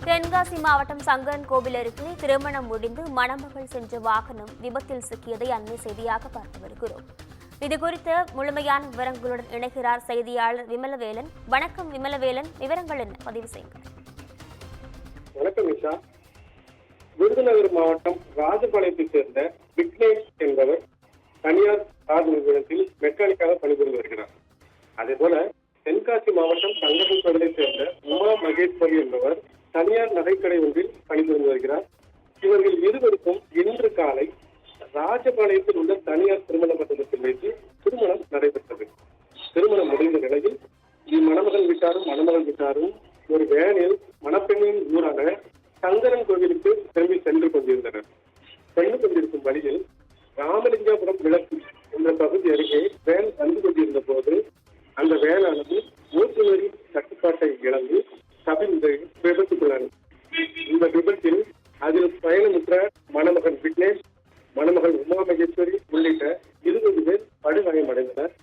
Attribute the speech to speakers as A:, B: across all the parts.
A: தென்காசி மாவட்டம் சங்கரன் கோவில் அருகே திருமணம் முடிந்து மணமகள் சென்ற வாகனம் விபத்தில் சிக்கியதை அண்மை செய்தியாக பார்த்து வருகிறோம். இதுகுறித்த முழுமையான விவரங்களுடன் இணைகிறார் செய்தியாளர் விமலவேலன். வணக்கம் விமலவேலன், விவரங்கள் என்ன? பதிவு செய்யுங்கள்.
B: வணக்கம் நிஷா. விருதுநகர் மாவட்டம் ராஜபாளையத்தைச் சேர்ந்த விக்னேஷ் என்பவர் தனியார் கார் நிறுவனத்தில் மெக்கானிக்காக பணிபுரிந்து வருகிறார். அதேபோல தென்காசி மாவட்டம் சங்கரன் கோவிலைச் சேர்ந்த உமா மகேஸ்வரி என்பவர் தனியார் நகைக்கடை ஒன்றில் பணிபுரிந்து வருகிறார். இவர்கள் இருவருக்கும் இன்று காலை ராஜபாளையத்தில் உள்ள தனியார் திருமண மண்டபத்தில் வைத்து திருமணம் நடைபெற்றது. திருமணம் முடிந்த நிலையில் மணமகன் வீட்டாரும் மணமகள் வீட்டாரும் ஒரு வேனில் மணப்பெண்ணின் ஊரான சங்கரன் கோவிலுக்கு திரும்பி சென்று கொண்டிருந்தனர். சென்று கொண்டிருக்கும் வழியில் ராமலிங்கபுரம் விளக்கு என்ற பகுதி அருகே வேன் வந்து கொண்டிருந்த போது அந்த வேனானது ஓட்டுநரின் கட்டுப்பாட்டை இழந்து கவிழ்ந்து விபத்துக்குள்ளானது. இந்த விபத்தில் அதில் பயணமுற்ற மணமகன் விக்னேஷ், மணமகள் உமா மகேஸ்வரி உள்ளிட்ட 20 பேர் படுகாயமடைந்தனர்.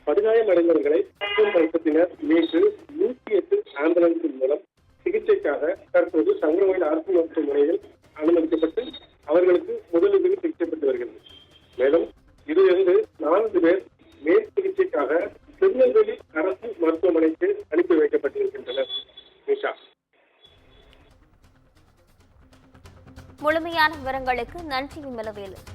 B: படுகாயமடைந்தவர்களை மருத்துவத்தினர் மீட்டு 108 ஆம்புலன்ஸ் மூலம் சிகிச்சைக்காக தற்போது சங்கரன்கோவில் அரசு மருத்துவமனையில் அனுமதிக்கப்பட்டு அவர்களுக்கு முதலுதவி சிகிச்சை பெற்று வருகிறது. மேலும் இதிலிருந்து 4 பேர் மேல் சிகிச்சைக்காக திருநெல்வேலி அரசு மருத்துவமனைக்கு அனுப்பி வைக்கப்பட்டிருக்கின்றனர். நிஷா,
A: முழுமையான விவரங்களுக்கு நன்றி விமலவேலன்.